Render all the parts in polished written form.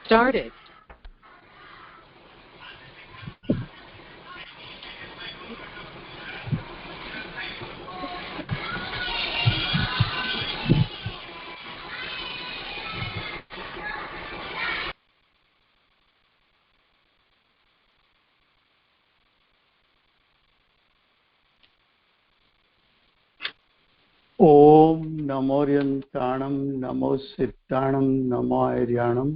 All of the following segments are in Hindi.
started. ओम नमोर्यंत्राणं नमो सिद्धाणं नमो आर्याणं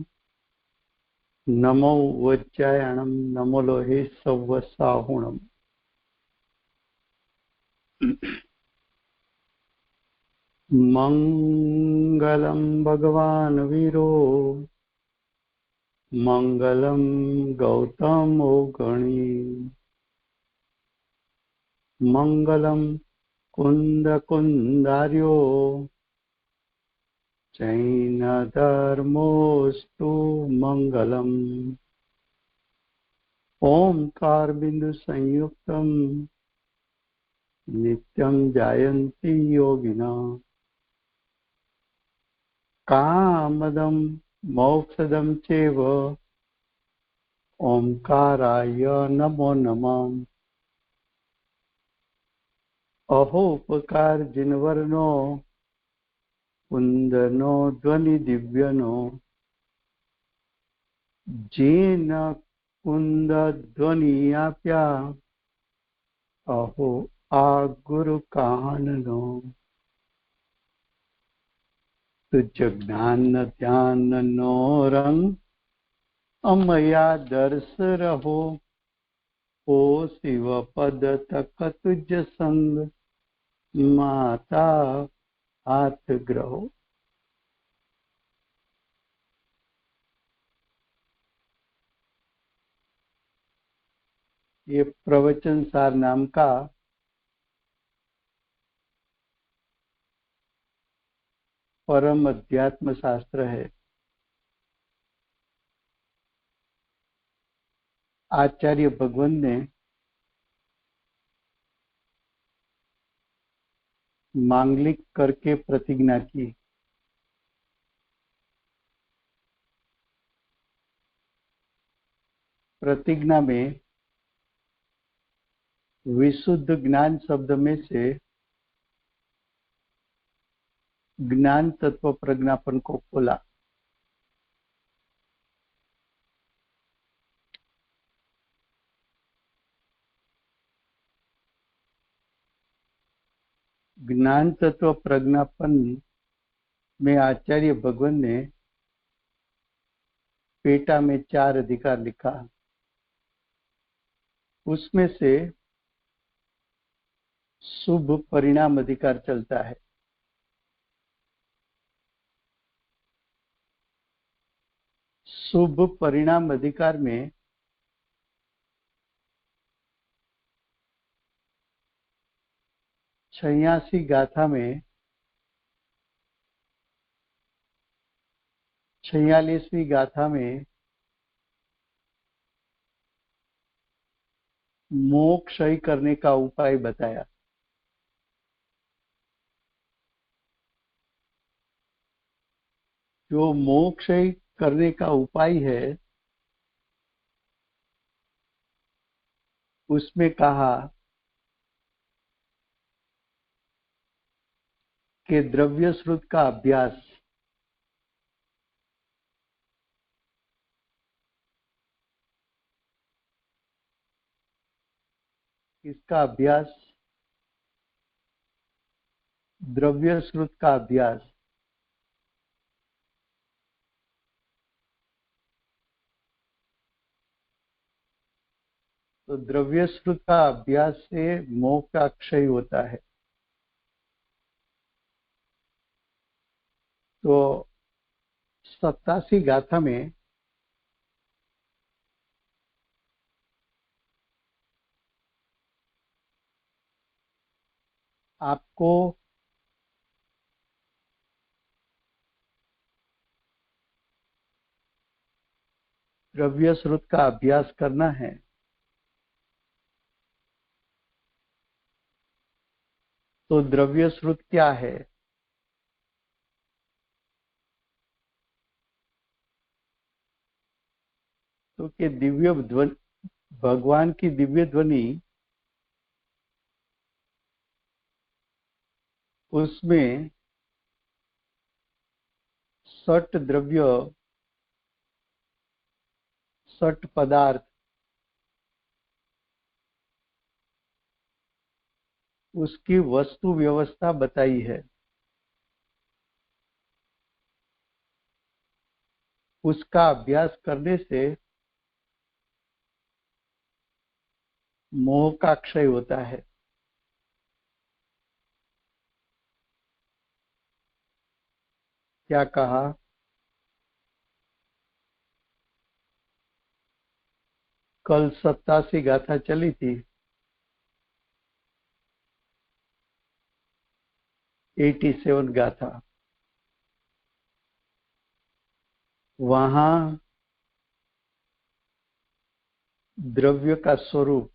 नमो वज्रायणं नमो लोहे सव्वसाहुणम्। मंगलं भगवान् वीरो मंगलं गौतमो गणी मंगलं कुन्दकुन्दार्यो जैनधर्मोऽस्तु मंगलम्। ओंकार बिंदु संयुक्तं नित्यं जायन्ति योगिनः कामदं मोक्षदं चैव ओंकाराय नमो नमः। अहोपकार जिनवर्णो कुंदनो ध्वनि दिव्यनो जेन कुंद ध्वनियाप्या अहो आ गुरु काननो। तुझ ज्ञान ध्यान नो रंग अमया दर्श रहो ओ शिव पद तक तुझ संग माता हाथ ग्रहो। ये प्रवचन सार नाम का परम अध्यात्म शास्त्र है। आचार्य भगवान ने मांगलिक करके प्रतिज्ञा की। प्रतिज्ञा में विशुद्ध ज्ञान शब्द में से ज्ञान तत्व प्रज्ञापन को खोला। ज्ञान तत्व प्रज्ञापन में आचार्य भगवान ने पेटा में 4 अधिकार लिखा। उसमें से शुभ परिणाम अधिकार चलता है। शुभ परिणाम अधिकार में 86 गाथा में 46वीं गाथा में मोक्ष करने का उपाय बताया। जो मोक्ष करने का उपाय है उसमें कहा कि द्रव्य श्रुत का अभ्यास, इसका अभ्यास द्रव्य श्रुत का अभ्यास तो द्रव्य श्रुत का अभ्यास से मोह का क्षय होता है। तो 87 गाथा में आपको द्रव्य श्रुत का अभ्यास करना है। तो द्रव्य श्रुत क्या है? तो कि दिव्य ध्वनि, भगवान की दिव्य ध्वनि, उसमें सट द्रव्य, सट पदार्थ, उसकी वस्तु व्यवस्था बताई है। उसका अभ्यास करने से मोह का क्षय होता है। क्या कहा? कल 87 गाथा चली थी, 87 गाथा। वहां द्रव्य का स्वरूप,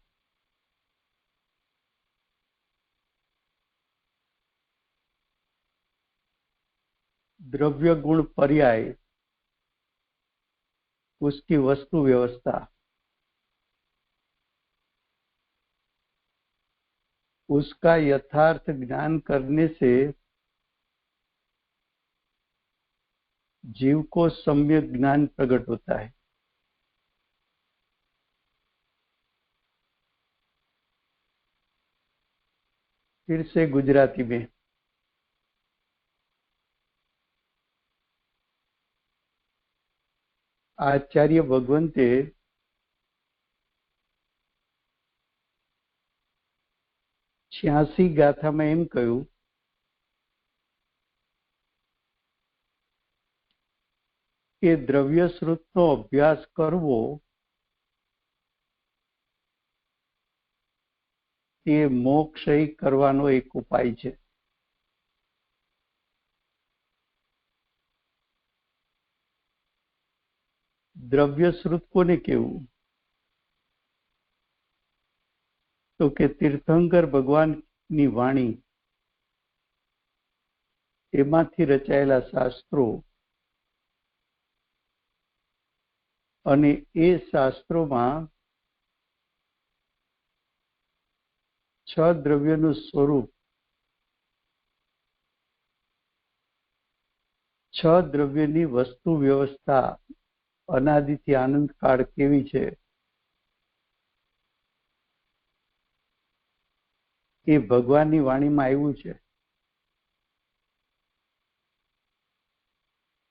द्रव्य गुण पर्याय, उसकी वस्तु व्यवस्था, उसका यथार्थ ज्ञान करने से जीव को सम्यक ज्ञान प्रकट होता है। फिर से गुजराती में, आचार्य भगवंते 86 ગાથામાં એમ કહ્યું કે દ્રવ્ય સ્ત્રોતનો અભ્યાસ કરવો તે મોક્ષ કરવાનો એક ઉપાય છે। દ્રવ્ય સ્ત્રોત કોને કહેવું? તો કે તીર્થંકર ભગવાનની વાણી, એમાંથી રચાયેલા શાસ્ત્રો અને એ શાસ્ત્રોમાં 6 દ્રવ્યનું સ્વરૂપ, 6 દ્રવ્યની વસ્તુ વ્યવસ્થા અનાદિથી આનંદ કાળ કેવી છે એ ભગવાનની વાણીમાં આવ્યું છે।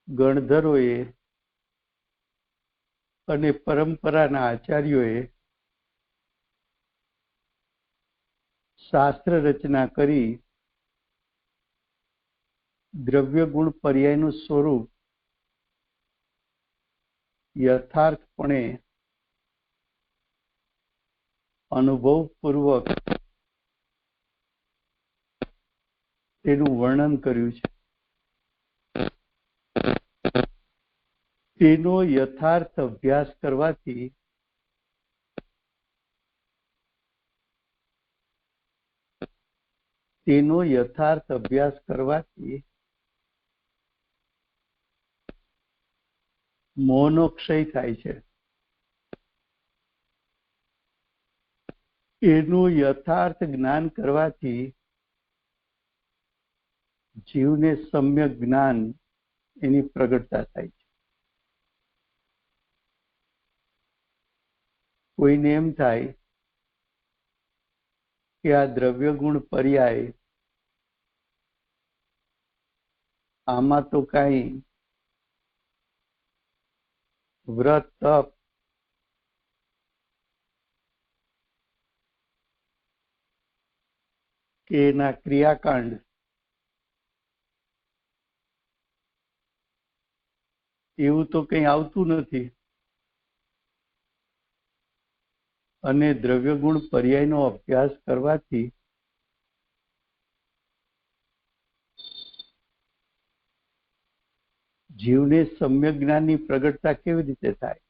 ગણધરોએ અને પરંપરાના આચાર્યોએ શાસ્ત્ર રચના કરી દ્રવ્ય ગુણ પર્યાયનું સ્વરૂપ યથાર્થપણે અનુભવપૂર્વક તેનું વર્ણન કર્યું છે। તેનો યથાર્થ અભ્યાસ કરવાથી મોહનો ક્ષય થાય છે। એનું યથાર્થ જ્ઞાન કરવાથી જીવને સમ્યક જ્ઞાન એની પ્રગટતા થાય છે। કોઈને એમ થાય કે આ દ્રવ્ય ગુણ પર્યાય, આમાં તો કાંઈ વ્રત તપ કે એના ક્રિયાકાંડ એવું તો કંઈ આવતું નથી, અને દ્રવ્ય ગુણ પર્યાયનો અભ્યાસ કરવાથી જીવને સમ્યક જ્ઞાનની પ્રગટતા કેવી રીતે થાય?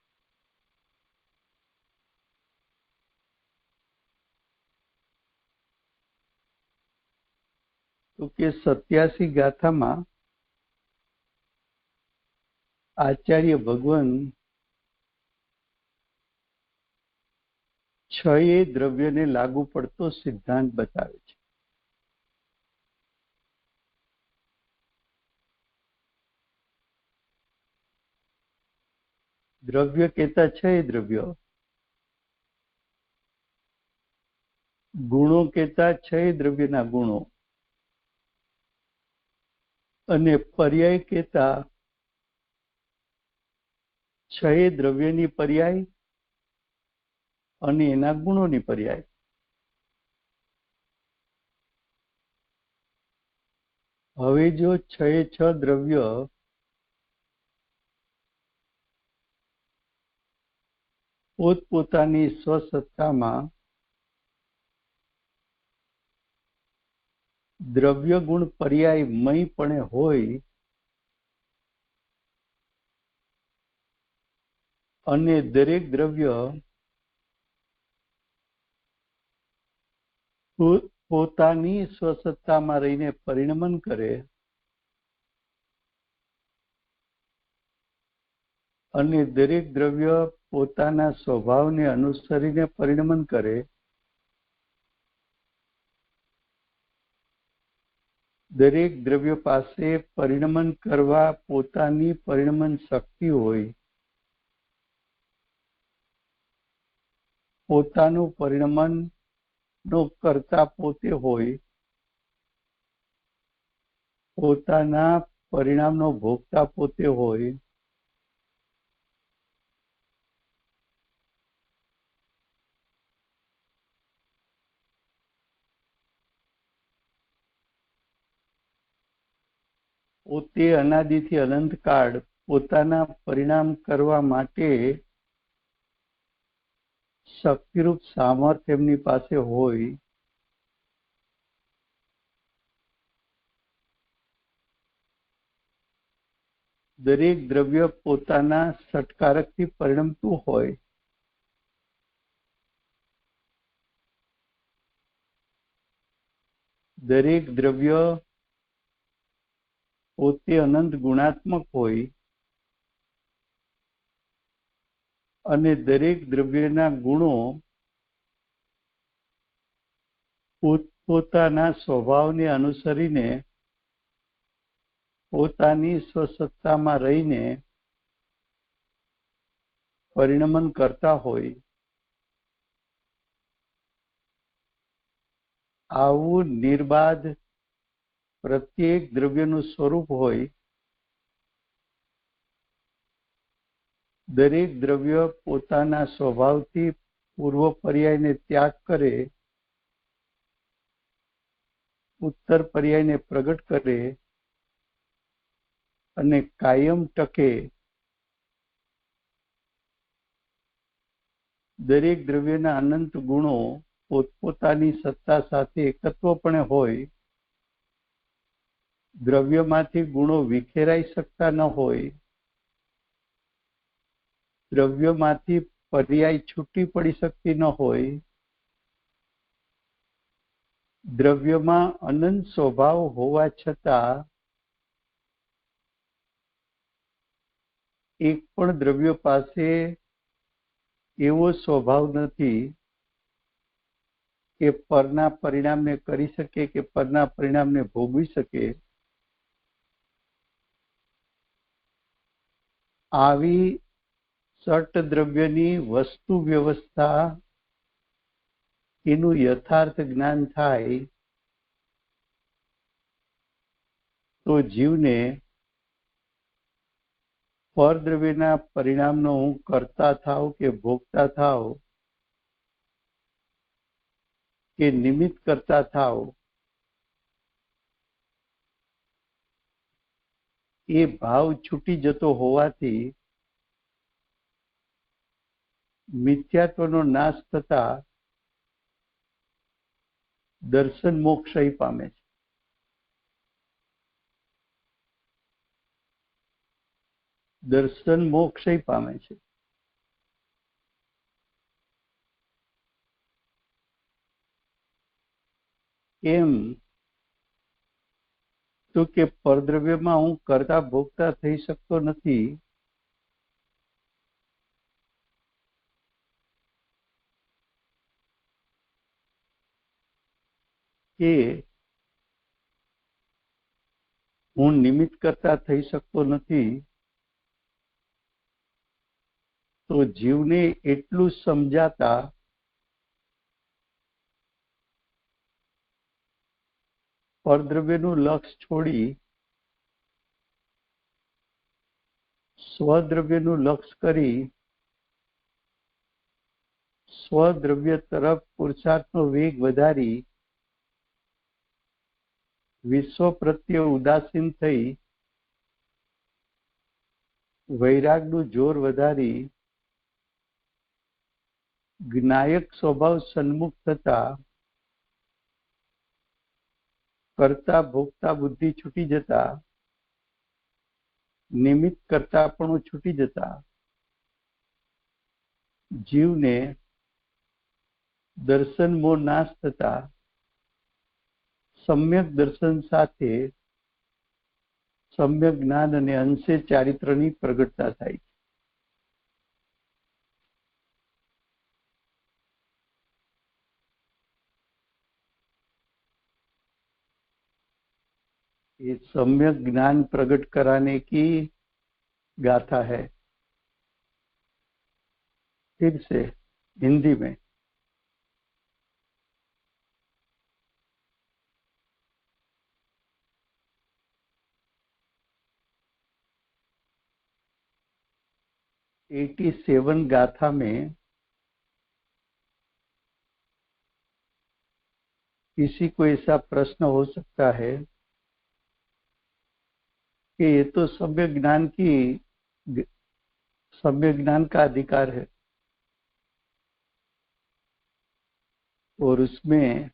તો કે 87 ગાથામાં આચાર્ય ભગવાન એ દ્રવ્યને લાગુ પડતો સિદ્ધાંત બતાવે છે. દ્રવ્ય કહેતા 6 દ્રવ્ય, ગુણો કહેતા 6 દ્રવ્યના ગુણો, અને પર્યાય કહેતા 6 દ્રવ્યની પર્યાય અને એના ગુણોની પર્યાય. હવે જો 6 દ્રવ્ય પોતપોતાની સ્વસત્તામાં દ્રવ્ય ગુણ પર્યાયમયપણે હોય અને દરેક દ્રવ્ય પોતાની સ્વસત્તામાં રહીને પરિણમન કરે અને દરેક દ્રવ્ય પોતાના સ્વભાવને અનુસરીને પરિણમન કરે, દરેક દ્રવ્ય પાસે પરિણમન કરવા પોતાની પરિણમન શક્તિ હોય, પોતાનું પરિણમન નો કરતા પોતે હોય, પોતાના પરિણામનો ભોગતા પોતે હોય, પોતે અનાદિથી અનંતકાળ પોતાના પરિણામ કરવા માટે શક્તિરૂપ સામર્થ્ય એમની પાસે હોય, દરેક દ્રવ્ય પોતાના ષટકારકથી પરિણમતું હોય, દરેક દ્રવ્ય પોતે અનંત ગુણાત્મક હોય અને દરેક દ્રવ્યના ગુણો પોતાના સ્વભાવને અનુસરીને પોતાની સ્વસત્તામાં રહીને પરિણમન કરતા હોય, આવું નિર્બાધ પ્રત્યેક દ્રવ્યનું સ્વરૂપ હોય, દરેક દ્રવ્ય પોતાના સ્વભાવથી પૂર્વ પર્યાયને ત્યાગ કરે, ઉત્તર પર્યાયને પ્રગટ કરે અને કાયમ ટકે, દરેક દ્રવ્યના અનંત ગુણો પોતપોતાની સત્તા સાથે એકત્વપણે હોય, દ્રવ્યમાંથી ગુણો વિખેરાઈ શકતા ન હોય, દ્રવ્યમાંથી પર્યાય છૂટી પડી શકતી ન હોય, દ્રવ્યમાં અનંત સ્વભાવ હોવા છતાં એક પણ દ્રવ્ય પાસે એવો સ્વભાવ નથી કે પરના પરિણામને કરી શકે કે પરના પરિણામને ભોગવી શકે. આવી ષટ દ્રવ્યની વસ્તુ વ્યવસ્થા એનું યથાર્થ જ્ઞાન થાય તો જીવને પરદ્રવ્યના પરિણામનો હું કરતા થાવ કે ભોગતા થાવ કે નિમિત્ત કરતા થાવ, એ ભાવ છૂટી જતો હોવાથી મિથ્યાત્વનો નાશ થતા દર્શન મોક્ષ પામે છે. દર્શન મોક્ષ પામે છે. કેમ તો કે પરદ્રવ્યમાં હું કરતા ભોગતા થઈ શકતો નથી, કે હું નિમિત્ત કરતા થઈ શકતો નથી, તો જીવને એટલું સમજાતા પરદ્રવ્યનું લક્ષ છોડી સ્વદ્રવ્યનું લક્ષ કરી સ્વદ્રવ્ય તરફ પુરુષાર્થનો વેગ વધારી વિશ્વ પ્રત્યે ઉદાસીન થઈ વૈરાગનું જોર વધારી જ્ઞાયક સ્વભાવ સન્મુખ થતા કરતા ભોગતા બુદ્ધિ છૂટી જતા નિમિત્ત કરતાપણું છૂટી જતા જીવને દર્શન મોહ નાશ થતા સમ્યક દર્શન સાથે સમ્યક જ્ઞાન અને અંશે ચારિત્રની પ્રગટતા થાય. ये सम्यक ज्ञान प्रकट कराने की गाथा है. फिर से हिंदी में. (87) गाथा में किसी को ऐसा प्रश्न हो सकता है कि ये तो सम्यक ज्ञान का अधिकार है और उसमें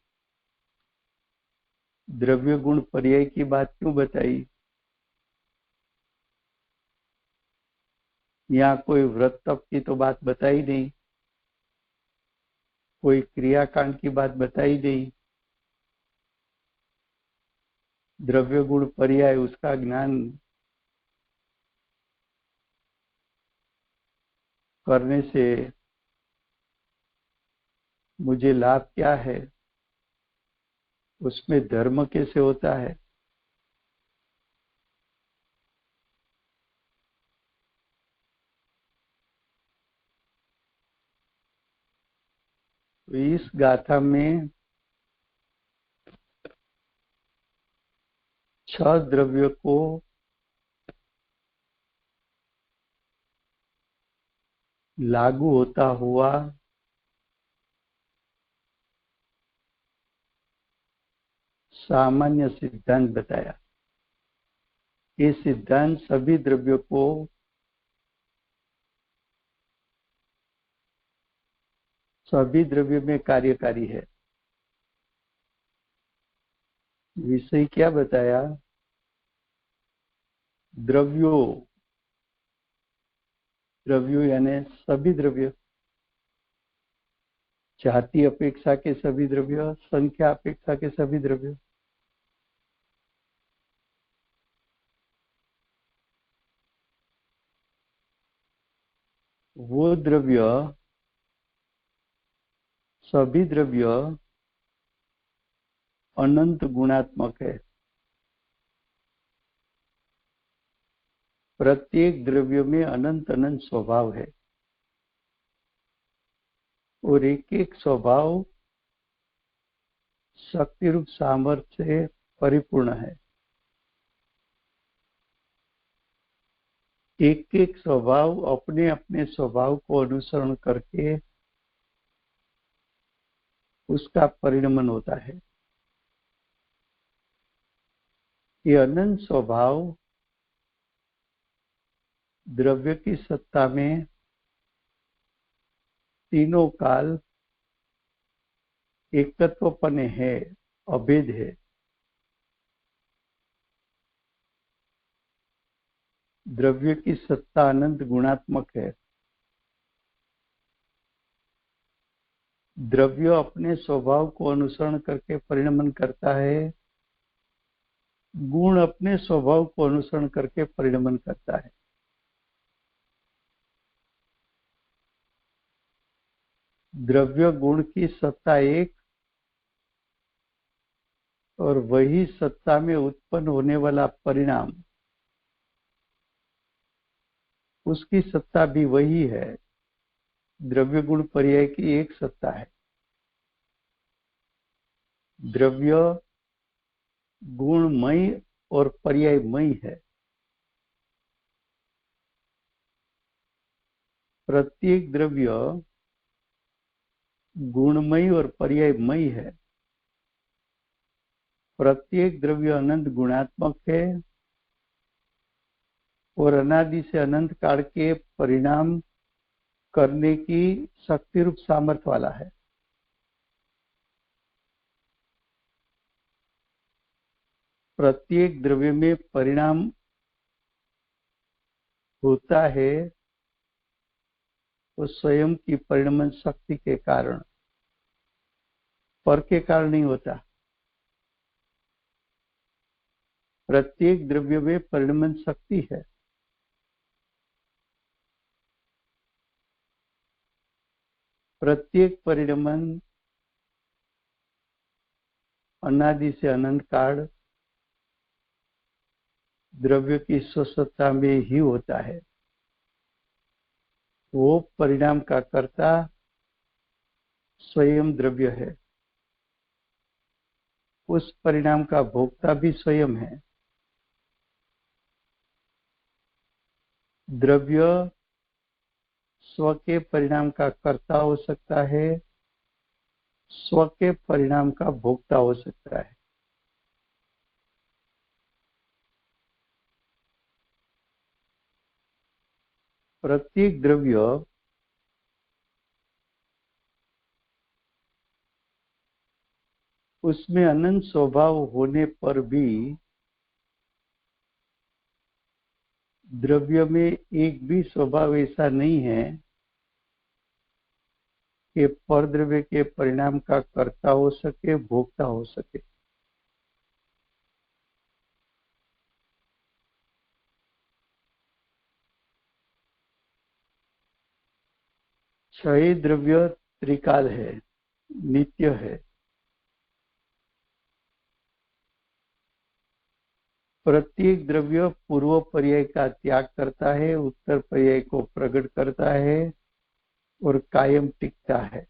द्रव्य गुण पर्याय की बात क्यों बताई? यहाँ कोई व्रत तप की तो बात बताई नहीं, कोई क्रियाकांड की बात बताई नहीं. द्रव्य गुण पर्याय उसका ज्ञान करने से मुझे लाभ क्या है, उसमें धर्म कैसे होता है, तो इस गाथा में 6 द्रव्य को लागू होता हुआ सामान्य सिद्धांत बताया. ये सिद्धांत सभी द्रव्यों को सभी द्रव्य में कार्यकारी है. विषय क्या बताया? द्रव्यों यानी सभी द्रव्य, जाति अपेक्षा के सभी द्रव्य, संख्या अपेक्षा के सभी द्रव्य. वो द्रव्य सभी द्रव्य अनंत गुणात्मक है. प्रत्येक द्रव्य में अनंत अनंत स्वभाव है और एक एक स्वभाव शक्ति रूप सामर्थ्य से परिपूर्ण है. एक एक स्वभाव अपने अपने स्वभाव को अनुसरण करके उसका परिणमन होता है. ये अनंत स्वभाव द्रव्य की सत्ता में तीनों काल एकत्वपने है, अभेद है. द्रव्य की सत्ता अनंत गुणात्मक है. द्रव्य अपने स्वभाव को अनुसरण करके परिणमन करता है, गुण अपने स्वभाव को अनुसरण करके परिणमन करता है. द्रव्य गुण की सत्ता एक, और वही सत्ता में उत्पन्न होने वाला परिणाम, उसकी सत्ता भी वही है। द्रव्य गुण पर्याय की एक सत्ता है। द्रव्य गुणमय और पर्यायमय है। प्रत्येक द्रव्य गुणमय और पर्यायमय है। प्रत्येक द्रव्य अनंत गुणात्मक है और अनादि से अनंत काल के परिणाम करने की शक्ति रूप सामर्थ्य वाला है। प्रत्येक द्रव्य में परिणाम होता है वो स्वयं की परिणमन शक्ति के कारण, पर के कारण नहीं होता। प्रत्येक द्रव्य में परिणमन शक्ति है। प्रत्येक परिणमन अनादि से अनंत काल द्रव्य की स्वसत्ता में ही होता है। वो परिणाम का कर्ता स्वयं द्रव्य है। उस परिणाम का भोक्ता भी स्वयं है। द्रव्य स्व के परिणाम का कर्ता हो सकता है, स्व के परिणाम का भोक्ता हो सकता है। प्रत्येक द्रव्य उसमें अनंत स्वभाव होने पर भी द्रव्य में एक भी स्वभाव ऐसा नहीं है कि पर द्रव्य के परिणाम का कर्ता हो सके, भोक्ता हो सके। क्षय द्रव्य त्रिकाल है, नित्य है। प्रत्येक द्रव्य पूर्व पर्याय का त्याग करता है, उत्तर पर्याय को प्रकट करता है और कायम टिकता है।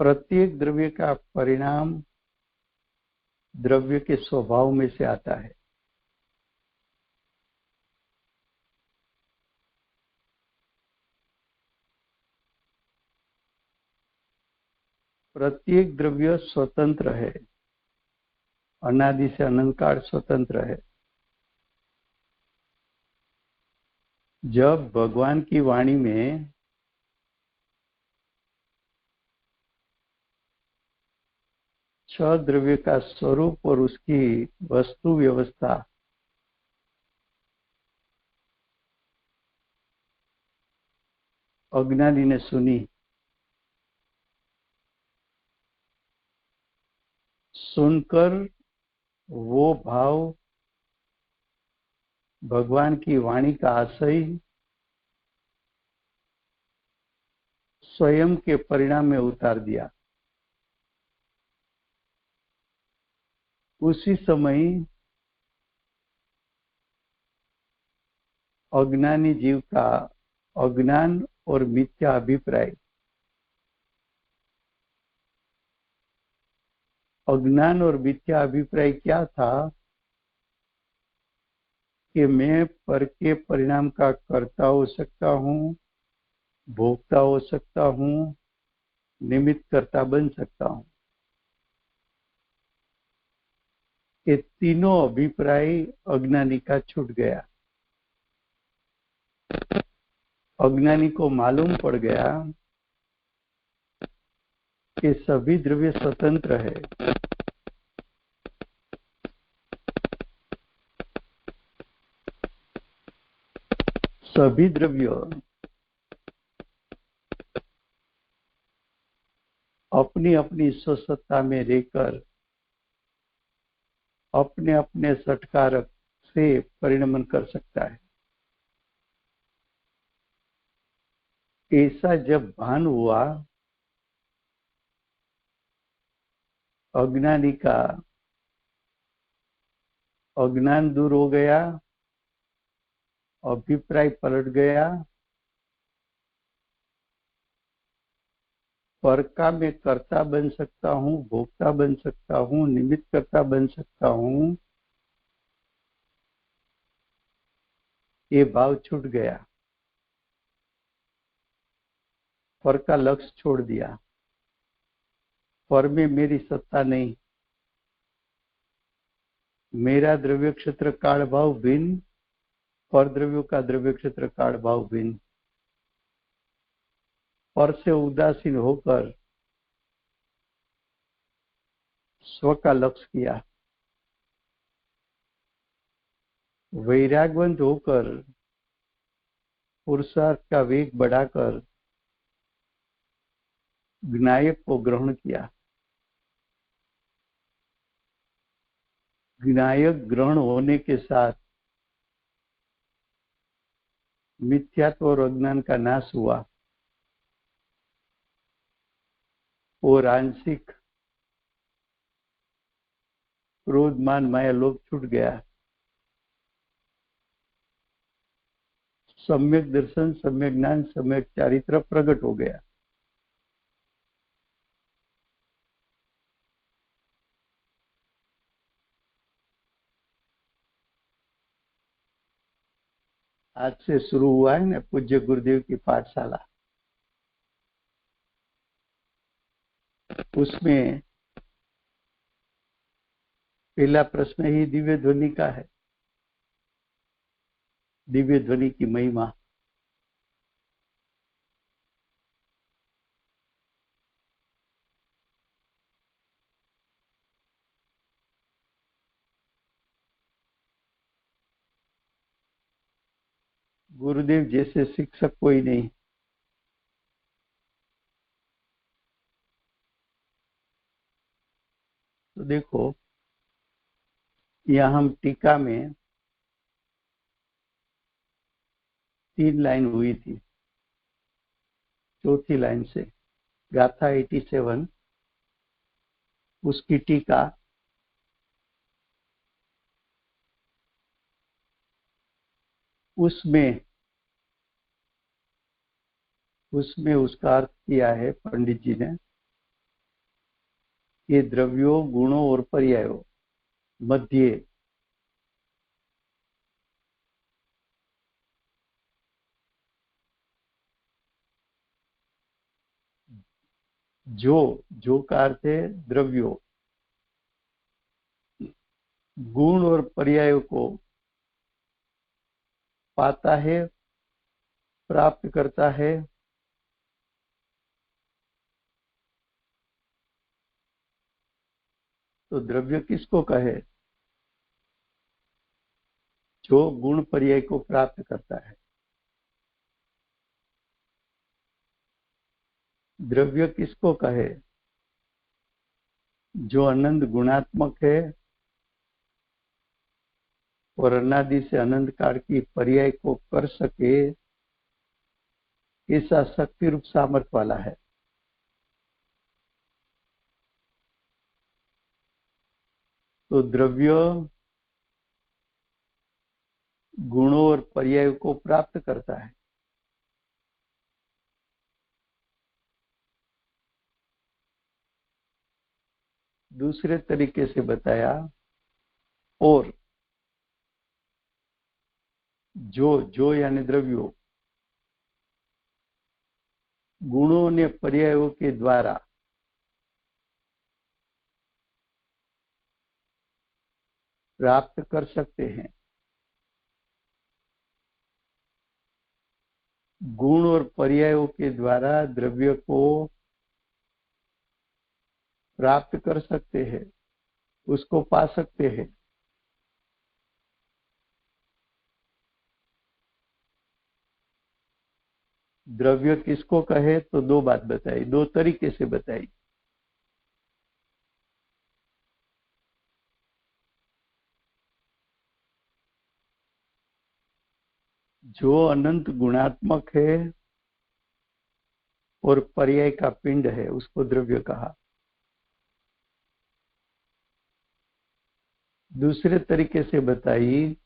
प्रत्येक द्रव्य का परिणाम द्रव्य के स्वभाव में से आता है। प्रत्येक द्रव्य स्वतंत्र है, अनादि से अनंत काल स्वतंत्र है। जब भगवान की वाणी में छह द्रव्य का स्वरूप और उसकी वस्तु व्यवस्था अज्ञानी ने सुनी, सुनकर वो भाव भगवान की वाणी का आशय स्वयं के परिणाम में उतार दिया। उसी समय अज्ञानी जीव का अज्ञान और मिथ्या अभिप्राय, अज्ञान और मिथ्या अभिप्राय क्या था कि मैं पर के परिणाम का कर्ता हो सकता हूँ, भोक्ता हो सकता हूँ, निमित्त कर्ता बन सकता हूँ। ये तीनों अभिप्राय अज्ञानी का छूट गया। अज्ञानी को मालूम पड़ गया कि सभी द्रव्य स्वतंत्र है। सभी द्रव्य अपनी अपनी स्वसत्ता में रहकर अपने अपने सटकारक से परिणमन कर सकता है। ऐसा जब भान हुआ अज्ञानी का अज्ञान दूर हो गया, अभिप्राय पलट गया, पर का मैं कर्ता बन सकता हूँ, भोक्ता बन सकता हूँ, निमित्त कर्ता बन सकता हूँ, ये भाव छूट गया। पर का लक्ष्य छोड़ दिया। पर में मेरी सत्ता नहीं, मेरा द्रव्य क्षेत्र काल भाव भिन्न, पर द्रव्यों का द्रव्य क्षेत्र काल भाव भिन्न। पर से उदासीन होकर स्व का लक्ष्य किया, वैराग्यवंत होकर पुरुषार्थ का वेग बढ़ाकर ज्ञायक को ग्रहण किया। ज्ञायक ग्रहण होने के साथ मिथ्यात्व और अज्ञान का नाश हुआ और आंशिक क्रोध मान माया लोभ छूट गया। सम्यक दर्शन, सम्यक ज्ञान, सम्यक चारित्र प्रकट हो गया। आज से शुरू हुआ है ना पूज्य गुरुदेव की पाठशाला। उसमें पहला प्रश्न ही दिव्य ध्वनि का है, दिव्य ध्वनि की महिमा। गुरुदेव जैसे शिक्षक कोई नहीं। तो देखो, यहाँ हम टीका में 3 लाइन हुई थी, चौथी लाइन से गाथा 87 उसकी टीका। उसमें उसका अर्थ किया है पंडित जी ने, ये द्रव्यों, गुणों और पर्यायों मध्य जो का अर्थ है द्रव्यों, गुण और पर्यायों को पाता है, प्राप्त करता है, तो द्रव्य किसको कहे? जो गुण पर्याय को प्राप्त करता है। द्रव्य किसको कहे? जो अनंत गुणात्मक है और अनादि से अनंत काल की पर्याय को कर सके, ऐसा शक्ति रूप सामर्थ्य वाला है। तो द्रव्य गुणों और पर्यायों को प्राप्त करता है। दूसरे तरीके से बताया, और जो यानी द्रव्यों गुणों ने पर्यायों के द्वारा प्राप्त कर सकते हैं। गुण और पर्यायों के द्वारा द्रव्य को प्राप्त कर सकते हैं, उसको पा सकते हैं। द्रव्य किसको कहे? तो 2 बात बताई, 2 तरीके से बताई। जो अनंत गुणात्मक है और पर्याय का पिंड है, उसको द्रव्य कहा। दूसरे तरीके से बताइए,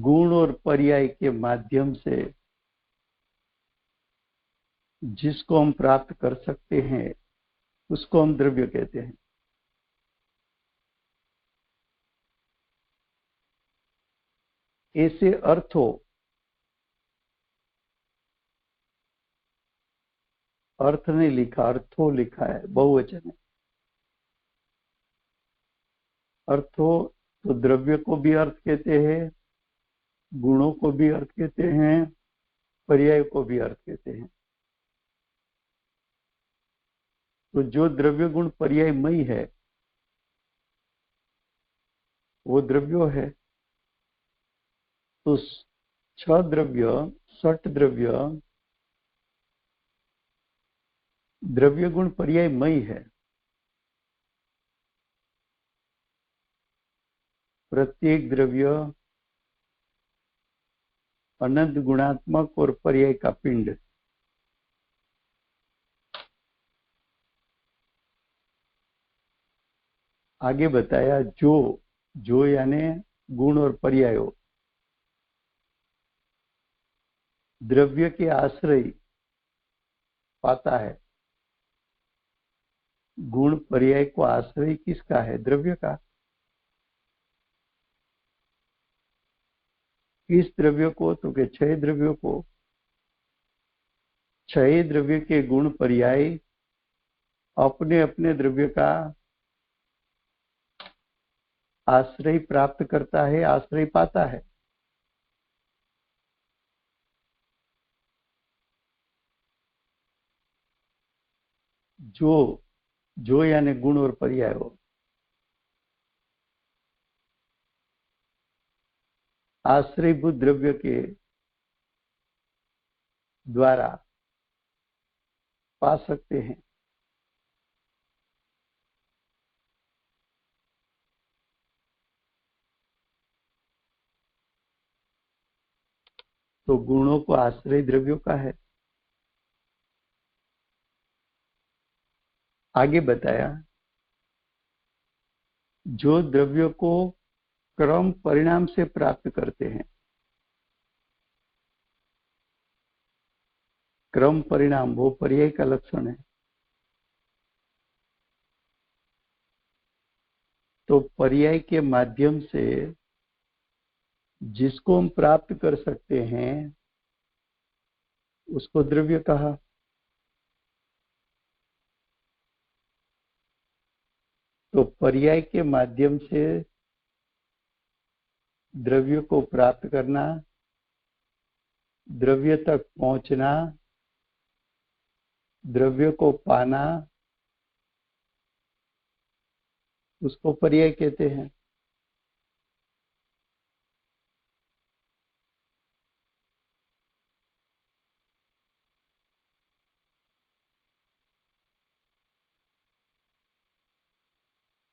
गुण और पर्याय के माध्यम से जिसको हम प्राप्त कर सकते हैं उसको हम द्रव्य कहते हैं। ऐसे अर्थ नहीं लिखा, अर्थो लिखा है, बहुवचन है। अर्थो तो द्रव्य को भी अर्थ कहते हैं, गुणों को भी अर्थ कहते हैं, पर्याय को भी अर्थ कहते हैं। तो जो द्रव्य गुण पर्यायमयी है वो द्रव्यो है। तो छह द्रव्य, षट द्रव्य द्रव्य गुण पर्यायमयी है। प्रत्येक द्रव्य अनंत गुणात्मक और पर्याय का पिंड। आगे बताया जो यानी गुण और पर्यायो द्रव्य के आश्रय पाता है। गुण पर्याय को आश्रय किसका है? द्रव्य का। किस द्रव्य को? तो के छह द्रव्यों को। छह द्रव्य के गुण पर्याय अपने अपने द्रव्य का आश्रय प्राप्त करता है, आश्रय पाता है। जो यानी गुण और पर्याय हो आश्रयभूत द्रव्य के द्वारा पा सकते हैं। तो गुणों को आश्रय द्रव्यों का है। आगे बताया, जो द्रव्यों को क्रम परिणाम से प्राप्त करते हैं। क्रम परिणाम वो पर्याय का लक्षण है। तो पर्याय के माध्यम से जिसको हम प्राप्त कर सकते हैं उसको द्रव्य कहा। तो पर्याय के माध्यम से द्रव्य को प्राप्त करना, द्रव्य तक पहुंचना, द्रव्य को पाना, उसको पर्याय कहते हैं।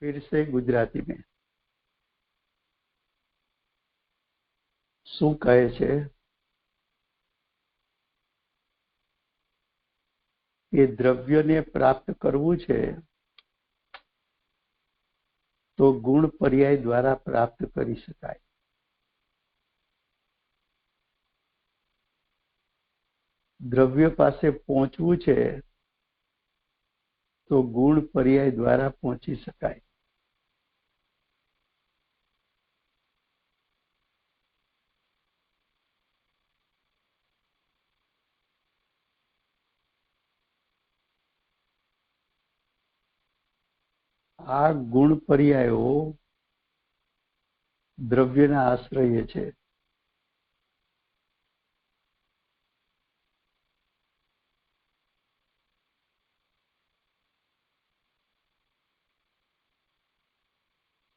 फिर से गुजराती में શું કહે છે કે દ્રવ્યને પ્રાપ્ત કરવું છે તો ગુણ પર્યાય દ્વારા પ્રાપ્ત કરી શકાય। દ્રવ્ય પાસે પહોંચવું છે તો ગુણ પર્યાય દ્વારા પહોંચી શકાય। આ ગુણ પર્યાયો દ્રવ્યના આશ્રય છે।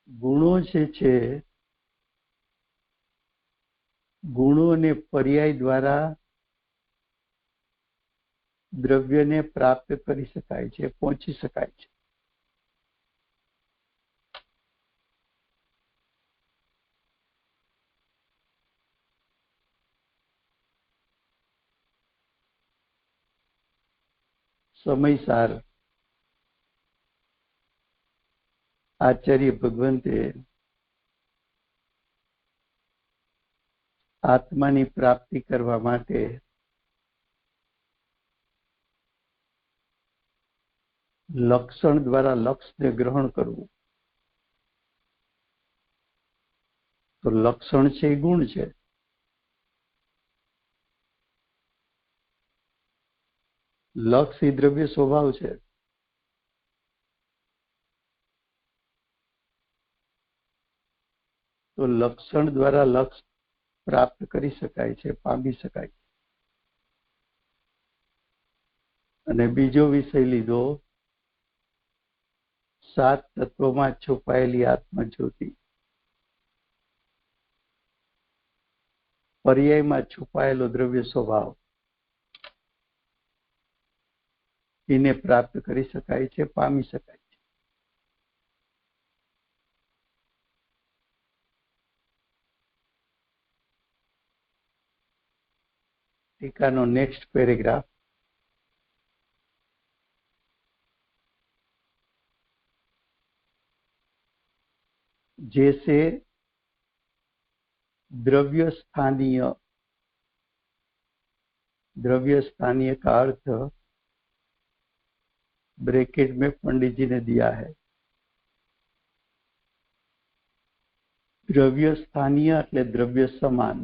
ગુણો છે ગુણોને પર્યાય દ્વારા દ્રવ્યને પ્રાપ્ત કરી શકાય છે, પહોંચી શકાય છે। સમયસાર आचार्य भगवंते આત્માની પ્રાપ્તિ કરવા માટે લક્ષણ દ્વારા લક્ષ્યને ગ્રહણ કરવું. તો લક્ષણ છે એ ગુણ છે. લક્ષ એ દ્રવ્ય સ્વભાવ છે. તો લક્ષણ દ્વારા લક્ષ પ્રાપ્ત કરી શકાય છે, પામી શકાય. અને બીજો વિષય લીધો 7 તત્વોમાં છુપાયેલી આત્મજ્યોતિ. પર્યાયમાં છુપાયેલો દ્રવ્ય સ્વભાવ એને પ્રાપ્ત કરી શકાય છે, પામી શકાય છે. ટીકાનો નેક્સ્ટ પેરેગ્રાફ. जैसे द्रव्य स्थानीय का अर्थ ब्रैकेट में पंडित जी ने दिया है. द्रव्य स्थानीय એટલે દ્રવ્ય સમાન.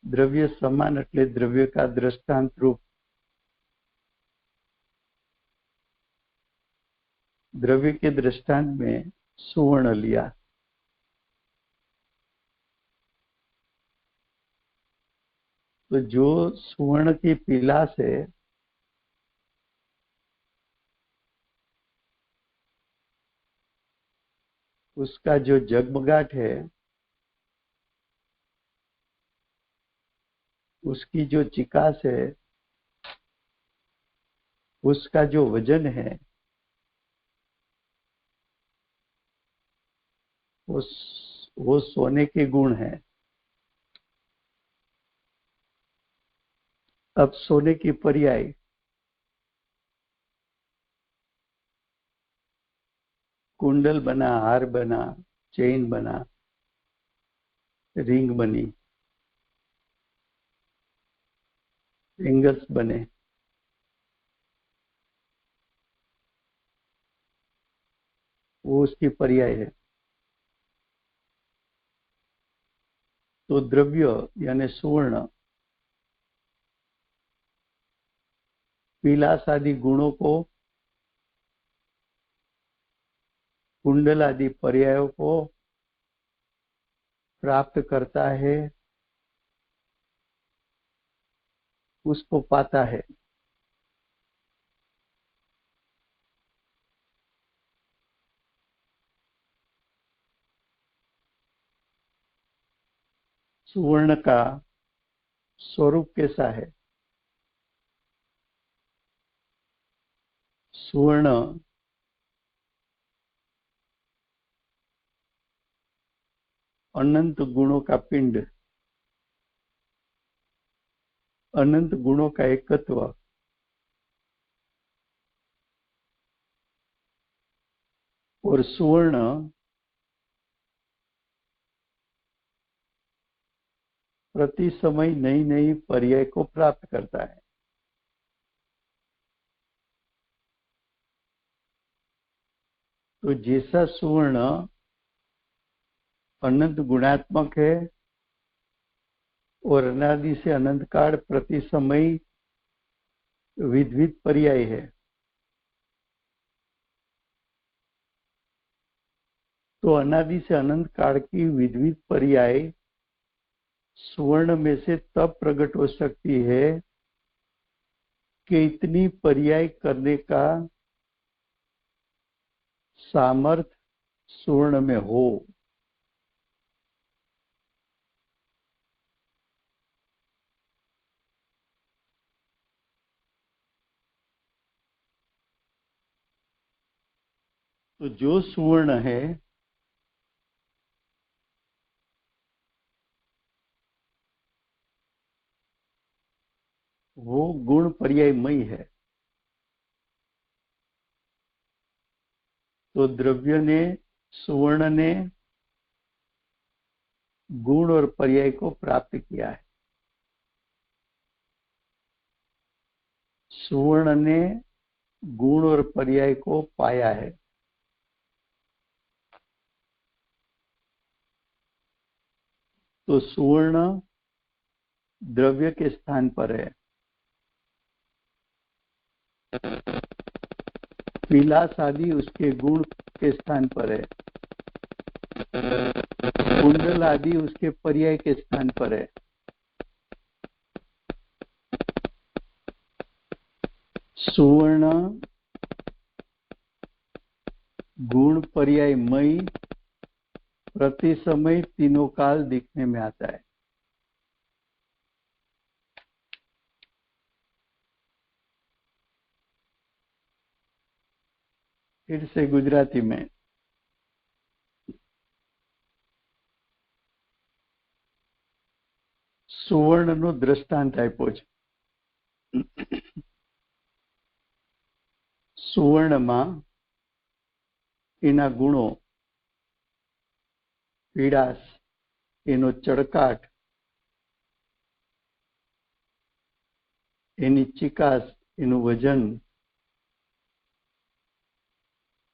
द्रव्य समान એટલે द्रव्य का दृष्टांत रूप. द्रव्य के दृष्टांत में सुवर्ण लिया. तो जो सुवर्ण की पिलास है उसका जो जगमगाट है, उसकी जो चिकास है, उसका जो वजन है, वो सोने के गुण है. अब सोने की पर्याय कुंडल बना, हार बना, चेन बना, रिंग बनी, एंगल्स बने. वो उसकी पर्याय है. तो द्रव्य यानी सुवर्ण पीलास आदि गुणों को, कुंडल आदि पर्यायों को प्राप्त करता है, उसको पाता है. सुवर्ण का स्वरूप कैसा है? सुवर्ण अनंत गुणों का पिंड, अनंत गुणों का एकत्व, और सुवर्ण प्रति समय नई नई पर्याय को प्राप्त करता है. तो जैसा सुवर्ण अनंत गुणात्मक है और अनादि से अनंत काल प्रति समय विविध पर्याय है, तो अनादि से अनंत काल की विविध पर्याय सुवर्ण में से तब प्रकट हो सकती है कि इतनी पर्याय करने का सामर्थ्य सुवर्ण में हो. तो जो सुवर्ण है वो गुण पर्यायमय है. तो द्रव्य ने, सुवर्ण ने गुण और पर्याय को प्राप्त किया है। सुवर्ण ने गुण और पर्याय को पाया है। तो सुवर्ण द्रव्य के स्थान पर है, पीलास आदि उसके गुण के स्थान पर है, कुंडल आदि उसके पर्याय के स्थान पर है। सुवर्ण गुण पर्याय मई प्रति समय तीनों काल दिखने में आता है। फिर से गुजराती में, સુવર્ણનો દ્રષ્ટાંત આપ્યો છે। સુવર્ણમાં એના ગુણો, પીળાશ, એનો ચળકાટ, એની ચિકાસ, એનું વજન,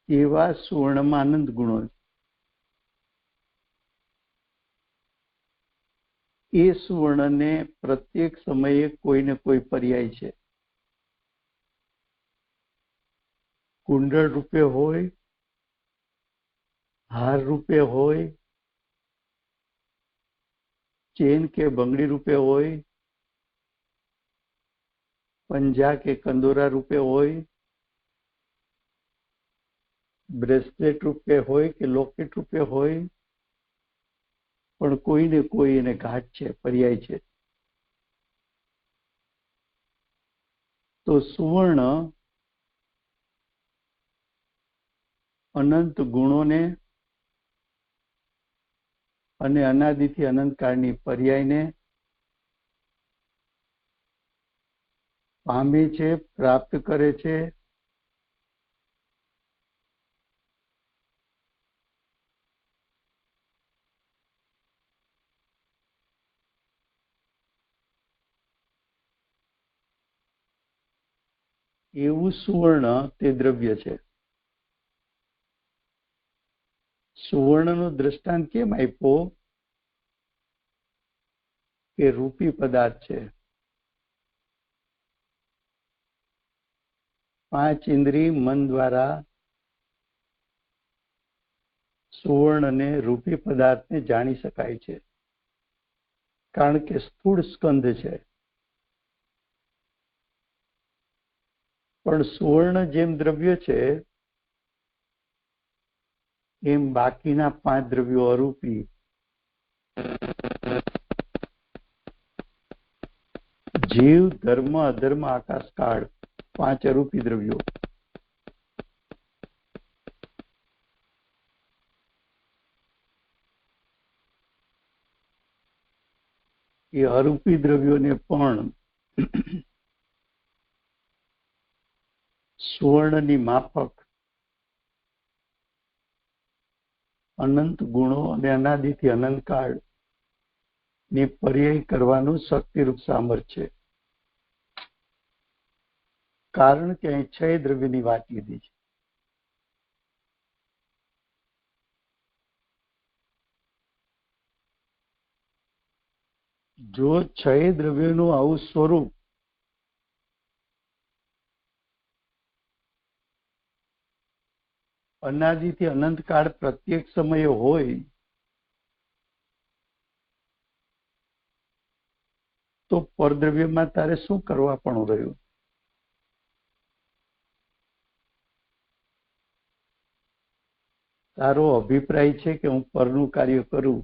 એવા સુવર્ણમાં આનંદ ગુણો છે। એ સુવર્ણને પ્રત્યેક સમયે કોઈ ને કોઈ પર્યાય છે। કુંડળ રૂપે હોય, હાર રૂપે હોય, ચેન કે બંગડી રૂપે હોય, પંજા કે કંદોરા રૂપે હોય, બ્રેસલેટ રૂપે હોય કે લોકેટ રૂપે હોય, પણ કોઈ ને કોઈ એને ઘાટ છે, પર્યાય છે। તો સુવર્ણ અનંત ગુણોને અને અનાદિથી અનંતકાળની પર્યાયને પામે છે, પ્રાપ્ત કરે છે। એવું સુવર્ણ તે દ્રવ્ય છે। સુવર્ણનો દ્રષ્ટાંત કેમ આપ્યો કે રૂપી પદાર્થ છે। 5 ઇન્દ્રિય મન દ્વારા સુવર્ણને, રૂપી પદાર્થને જાણી શકાય છે, કારણ કે સ્થૂળ સ્કંધ છે। પણ સુવર્ણ જેમ દ્રવ્ય છે એમ બાકીના 5 દ્રવ્યો અરૂપી, જીવ, ધર્મ, અધર્મ, આકાશ, કાળ, 5 અરૂપી દ્રવ્યો। એ અરૂપી દ્રવ્યોને પણ સુવર્ણની માફક અનંત ગુણો અને અનાદિથી અનંતકાળ ને પર્યાય કરવાનું શક્તિરૂપ સામર્થ્ય છે। કારણ કે અહીં 6 દ્રવ્યની વાત લીધી છે। જો 6 દ્રવ્યોનું આવું સ્વરૂપ અનાદિથી અનંતકાળ પ્રત્યેક સમયે હોય તો પરદ્રવ્યમાં તારે શું કરવા પણ રહ્યું? તારો અભિપ્રાય છે કે હું પરનું કાર્ય કરું,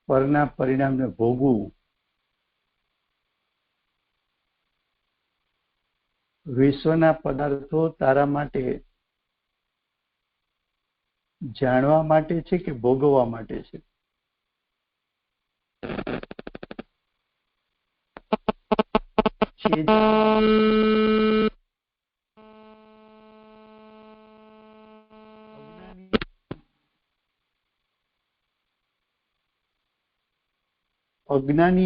પરના પરિણામને ભોગવું, વિશ્વના પદાર્થો તારા માટે જાણવા માટે છે કે ભોગવવા માટે છે? અજ્ઞાની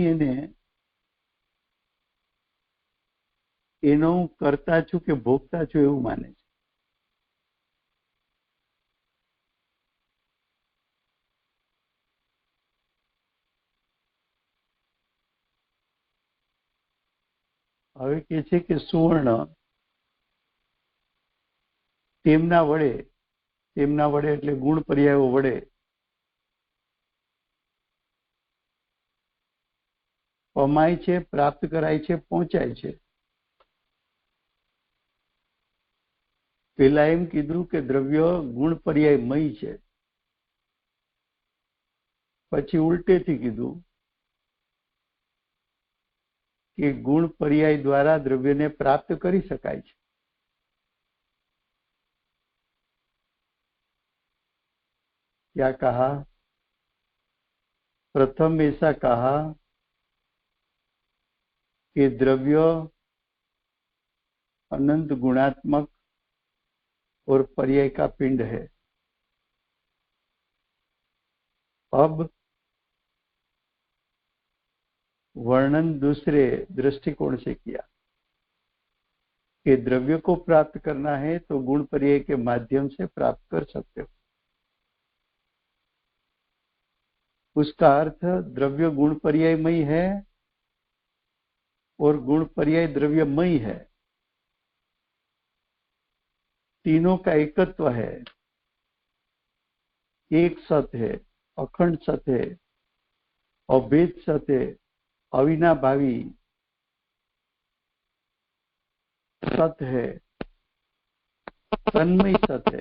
એનો હું કરતા છું કે ભોગતા છું એવું માને છે. હવે કે છે કે સુવર્ણ તેમના વડે એટલે ગુણ પર્યાયો વડે પમાય છે, પ્રાપ્ત કરાય છે, પહોંચાય છે. પેલા એમ કીધું કે દ્રવ્ય ગુણ પર્યાયમય છે, પછી ઉલટેથી કીધું કે ગુણ પર્યાય દ્વારા દ્રવ્યને પ્રાપ્ત કરી શકાય છે. क्या कहा? प्रथम ऐसा कहा कि द्रव्य अनंत गुणात्मक और पर्याय का पिंड है. अब वर्णन दूसरे दृष्टिकोण से किया कि द्रव्य को प्राप्त करना है तो गुण पर्याय के माध्यम से प्राप्त कर सकते हो. उसका अर्थ द्रव्य गुण पर्यायमय है और गुण पर्याय द्रव्यमय है. तीनों का एकत्व है, एक सत है, अखंड सत है, अभेद सत है, अविनाभावी सत है, तन्मय सत है.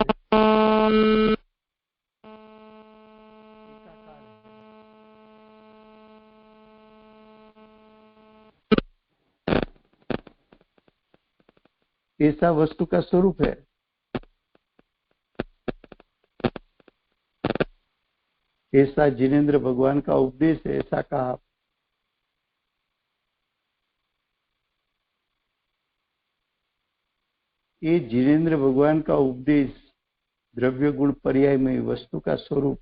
ऐसा वस्तु का स्वरूप है. ऐसा जिनेंद्र भगवान का उपदेश है. ऐसा कहा. ये जिनेंद्र भगवान का उपदेश द्रव्य गुण पर्याय में वस्तु का स्वरूप,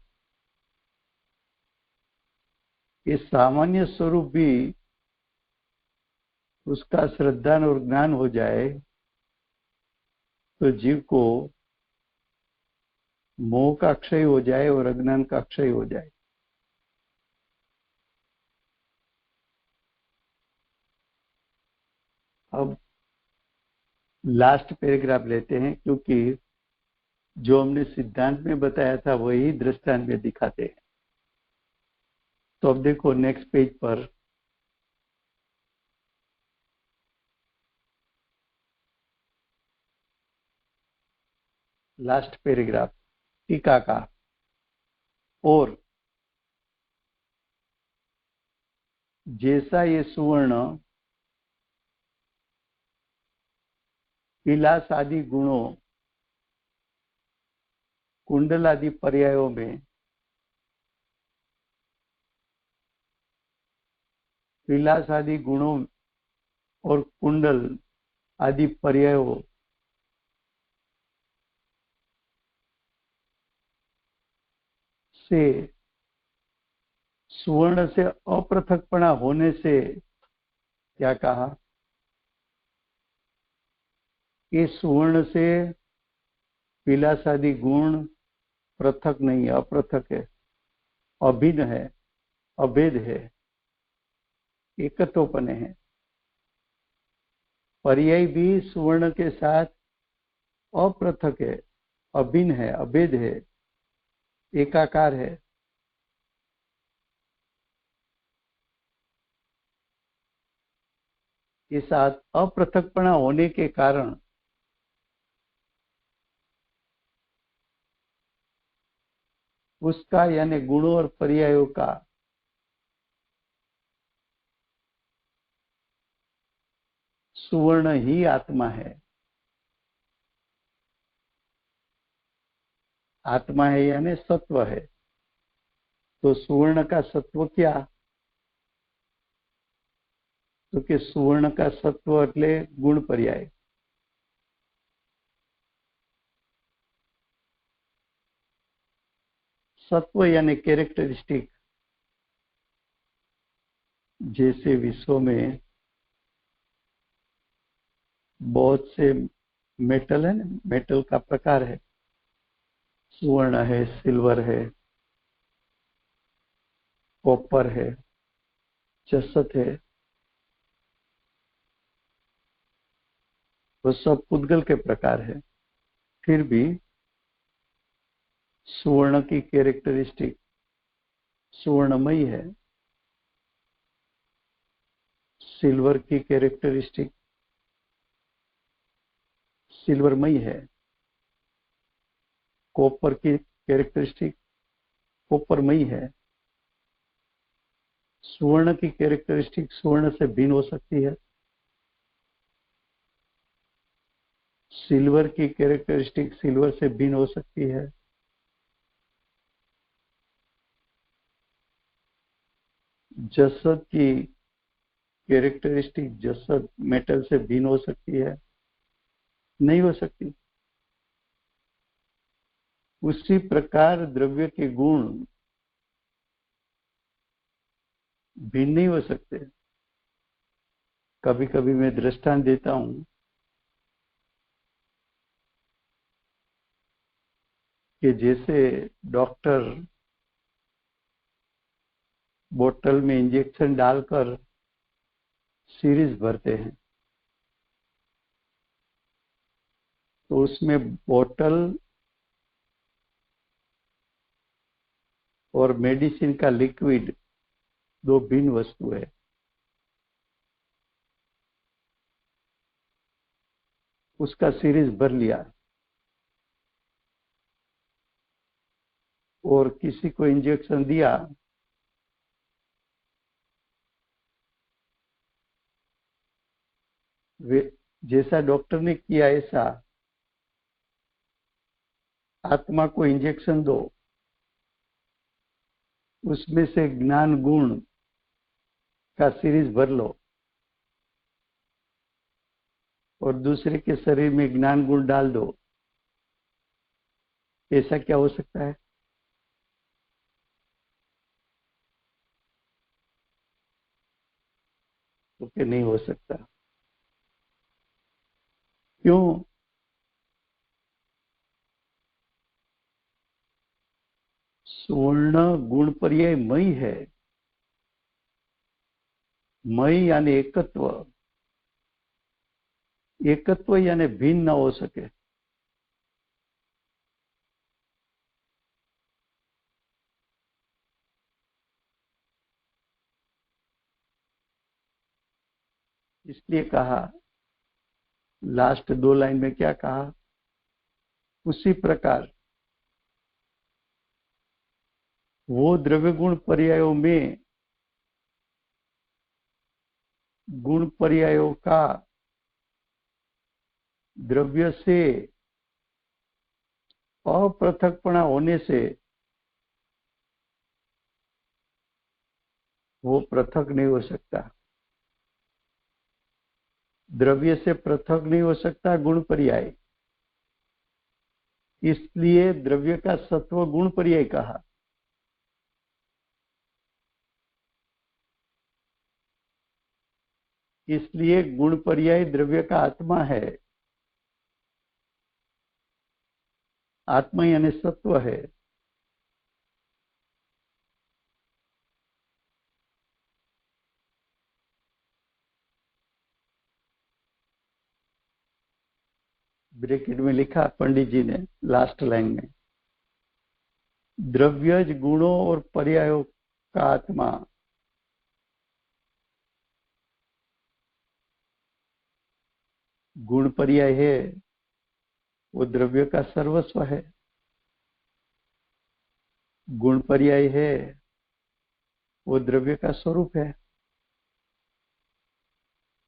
ये सामान्य स्वरूप भी उसका श्रद्धान और ज्ञान हो जाए तो जीव को मोह का क्षय हो जाए और अज्ञान का क्षय हो जाए. अब लास्ट पैराग्राफ लेते हैं, क्योंकि जो हमने सिद्धांत में बताया था वही दृष्टांत में दिखाते हैं. तो अब देखो नेक्स्ट पेज पर लास्ट पैराग्राफ टीका का. और जैसा ये सुवर्ण विलास आदि गुणों कुंडल आदि पर्यायों में विलास आदि गुणों और कुंडल आदि पर्यायों से सुवर्ण से अपृथकपणा होने से क्या कहा? ये सुवर्ण से विलास आदि गुण पृथक नहीं है, अपृथक है, अभिन्न है, अभेद है, एकत्वपने है. पर्याय भी सुवर्ण के साथ अपृथक है, अभिन्न है, अभेद है, एकाकार है. इस अपृथकपणा होने के कारण उसका यानी गुणों और पर्यायों का सुवर्ण ही आत्मा है. आत्मा है यानी सत्व है. तो सुवर्ण का सत्व क्या? तो कि सुवर्ण का सत्व એટલે गुण पर्याय. सत्व यानी कैरेक्टरिस्टिक. जैसे विश्व में बहुत से मेटल है ना, मेटल का प्रकार है, स्वर्ण है, सिल्वर है, कॉपर है, जसत है, वो सब पुद्गल के प्रकार है। फिर भी स्वर्ण की कैरेक्टरिस्टिक स्वर्णमयी है, सिल्वर की कैरेक्टरिस्टिक सिल्वरमयी है, कॉपर की कैरेक्टरिस्टिक कॉपरमयी है, स्वर्ण की कैरेक्टरिस्टिक स्वर्ण से भिन्न हो सकती है, सिल्वर की कैरेक्टरिस्टिक सिल्वर से भिन्न हो सकती है, जसत की कैरेक्टरिस्टिक जसत मेटल से भिन्न हो सकती है, नहीं हो सकती। उसी प्रकार द्रव्य के गुण भिन्न नहीं हो सकते। कभी कभी मैं दृष्टांत देता हूं कि जैसे डॉक्टर बोतल में इंजेक्शन डालकर सीरीज भरते हैं, तो उसमें बोतल और मेडिसिन का लिक्विड दो भिन्न वस्तु है। उसका सीरीज भर लिया और किसी को इंजेक्शन दिया, वे जैसा डॉक्टर ने किया ऐसा आत्मा को इंजेक्शन दो, उसमें से ज्ञान गुण का सीरीज भर लो और दूसरे के शरीर में ज्ञान गुण डाल दो, ऐसा क्या हो सकता है? तो क्या नहीं हो सकता। क्यों? स्वर्ण गुण पर्याय मई है, मई यानी एकत्व, एकत्व यानी भिन्न न हो सके। इसलिए कहा, लास्ट दो लाइन में क्या कहा, उसी प्रकार वो द्रव्य गुण पर्यायों में गुण पर्यायों का द्रव्य से अपृथकपणा होने से वो पृथक नहीं हो सकता। द्रव्य से पृथक नहीं हो सकता गुण पर्याय, इसलिए द्रव्य का सत्व गुण पर्याय कहा। इसलिए गुण पर्याय द्रव्य का आत्मा है, आत्मा यानी सत्व है। ब्रैकेट में लिखा पंडित जी ने लास्ट लाइन में, द्रव्यज गुणों और पर्यायों का आत्मा गुण पर्याय है, वो द्रव्य का सर्वस्व है। गुण पर्याय है, वो द्रव्य का स्वरूप है।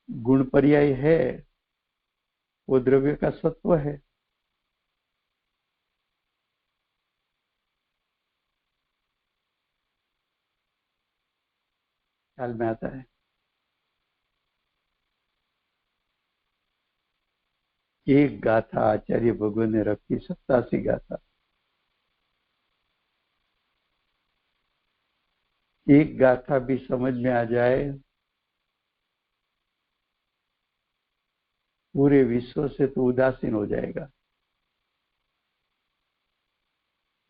गुण पर्याय है, वो द्रव्य का सत्व है। ख्याल में आता है? एक गाथा आचार्य भगवान ने रखी, 87 गाथा। एक गाथा भी समझ में आ जाए पूरे विश्व से तो उदासीन हो जाएगा।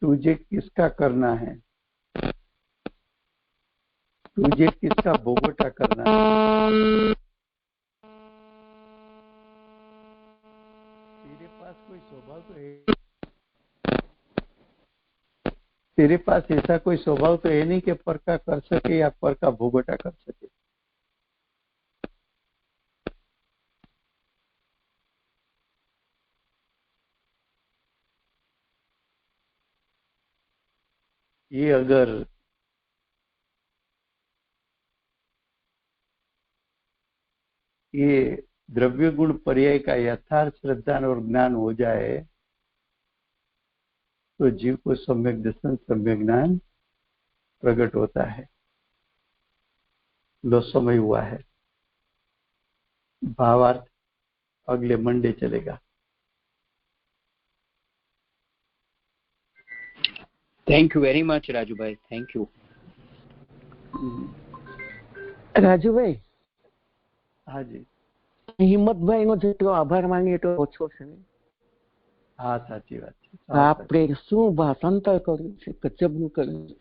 तुझे किसका करना है, तुझे किसका भोगोटा करना है? तेरे पास कोई स्वभाव तो है, तेरे पास ऐसा कोई स्वभाव तो है नहीं कि पर का कर सके या पर का भोगोटा कर सके। ये अगर ये द्रव्य गुण पर्याय का यथार्थ श्रद्धा और ज्ञान हो जाए तो जीव को सम्यक दर्शन सम्यक ज्ञान प्रकट होता है। लो समय हुआ है, भावार्थ अगले मंडे चलेगा। Thank you very much Raju ભાઈ, થેન્ક યુ। રાજુ ભાઈ, હાજી, હિંમતભાઈ નો જેટલો આભાર માનીએ એટલો ઓછો છે। હા, સાચી વાત છે। આપણે શું ભાષાંતર કર્યું છે, ગજબનું કર્યું છે।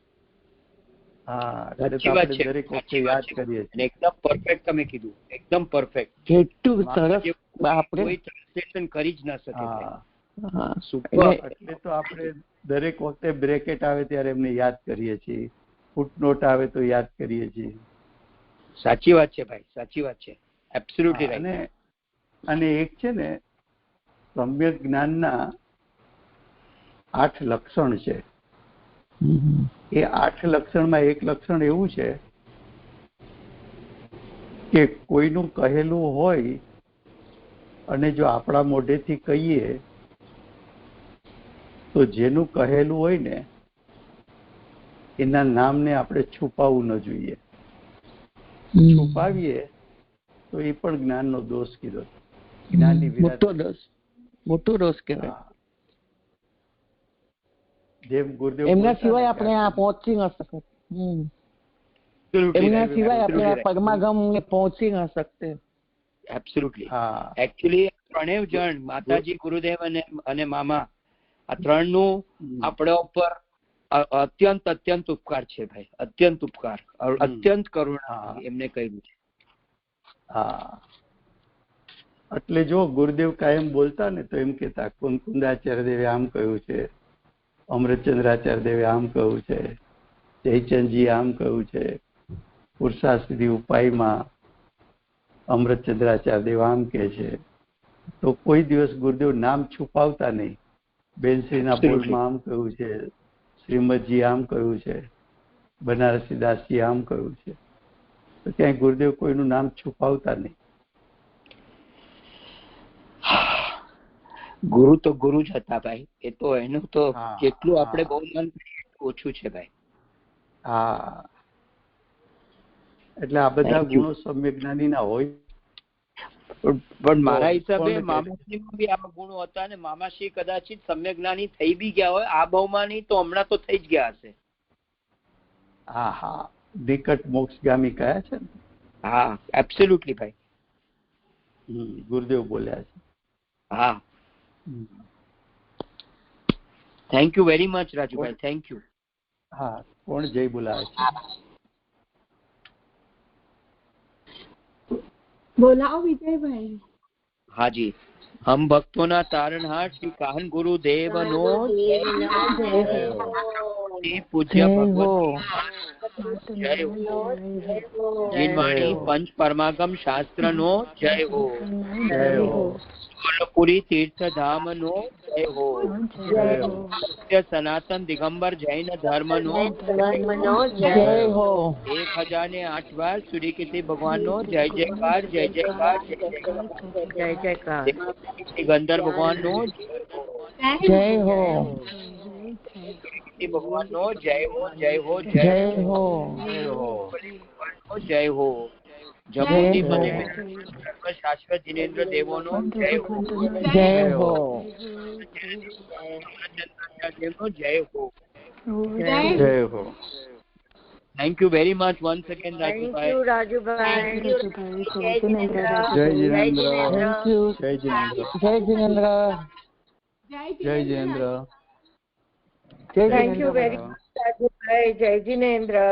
હા, સાચી વાત છે, દરેક વખતે યાદ કરીએ છીએ। એકદમ પરફેક્ટ તમે કીધું, એકદમ પરફેક્ટ। કેટલું સરસ આપણે કોઈ ટ્રાન્સલેશન કરી જ ના શકે। હા, સુપર। એટલે તો આપણે દરેક વખતે બ્રેકેટ આવે ત્યારે એમને યાદ કરીએ છીએ, ફૂટનોટ આવે તો યાદ કરીએ છીએ। સાચી વાત છે ભાઈ, સાચી વાત છે, એબ્સોલ્યુટલી રાઈટ। અને એક છે ને સમ્યક જ્ઞાનના 8 લક્ષણ છે। એ 8 લક્ષણમાં એક લક્ષણ એવું છે કે કોઈનું કહેલું હોય અને જો આપણા મોઢેથી કહીએ તો જેનું કહેલું હોય ને એના નામને આપણે છુપાવવું ન જોઈએ। છુપાવીએ તો એ પણ જ્ઞાનનો દોષ કીધો। જ્ઞાનની મોટો દોષ કહેવાય। જેમ ગુરુદેવ એમના સિવાય આપણે આ પહોંચી ન શકત, એમના સિવાય આપણે આ પરમાગમ ને પહોંચી ન શકતે। એબ્સોલ્યુટલી। એકચ્યુઅલી ત્રણેય જણ માતાજી, ગુરુદેવ અને મામા, આ ત્રણનું આપણા ઉપર અત્યંત અત્યંત ઉપકાર છે ભાઈ, અત્યંત ઉપકાર, અત્યંત કરુણા એમને કહ્યું છે। હા, એટલે જો ગુરુદેવ કાયમ બોલતા ને તો એમ કહેતા કુંકુંદાચાર્ય દેવે આમ કહ્યું છે, અમૃતચંદ્રાચાર્ય દેવે આમ કહ્યું છે, જયચંદજી આમ કહ્યું છે, પુરુષાર્થ ઉપાયમાં અમૃતચંદ્રાચાર્ય દેવ આમ કહે છે। તો કોઈ દિવસ ગુરુદેવ નામ છુપાવતા નહીં। બેનશ્રીના બોલમાં આમ કહ્યું છે, શ્રીમદજી આમ કહ્યું છે, બનારસી દાસજી આમ કહ્યું છે। તો ક્યાંય ગુરુદેવ કોઈનું નામ છુપાવતા નહીં। ગુરુ તો ગુરુ જ હતા ભાઈ, એ તો એનું તો જેટલું આપણે બહુમાન ઓછું છે ભાઈ। હા, એટલે આ બધા ગુણો સમ્યક જ્ઞાનીના હોય। પણ મારા હિસાબે મામાશ્રીમાં બી આ ગુણો હતા ને મામાશ્રી કદાચિત સમ્યક જ્ઞાની થઈ બી ગયા હોય આ ભાવમાં, નહીં તો હમણાં તો થઈ જ ગયા હશે। હા હા, નિકટ મોક્ષગામી કયા છે ને। હા, એબ્સોલ્યુટલી ભાઈ, ગુરુદેવ બોલ્યા છે। હા, thank you very much Rajubhai, thank you. હા, કોણ જય બોલાવે છે? બોલાવો વિજયભાઈ। હાજી, હમ ભક્તોના તારણહાર શ્રી કાહન ગુરુદેવનો પૂજ્ય ભગવત જય હો। જીનવાણી પંચ પરમાગમ શાસ્ત્રનો જય હો। સોલપુરી તીર્થધામનો જય હો। સત્ય સનાતન દિગંબર જૈન ધર્મનો જય હો। 1008 વાર સૂર્ય કીર્તિ ભગવાનનો જય જયકાર, જય જયકાર, જય જયકાર। ગંધર ભગવાનનો જય હો। ભગવાનનો જય હો, જય હો, જય હો, જય હો। જમોતી મને શાશ્વત જીનેન્દ્ર દેવોનો જય હો, જય હો। દેવનો જય હો, જય હો। Thank you very much once again, Thank Rajubhai. you, Rajubhai. Jai Jinendra. જય જિનેન્દ્ર. Thank you. જય જિનેન્દ્ર. જય જિનેન્દ્ર. જય Jinendra. Thank you very much, Rajubhai. Jai Jinendra.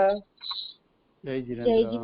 જય જિનેન્દ્ર.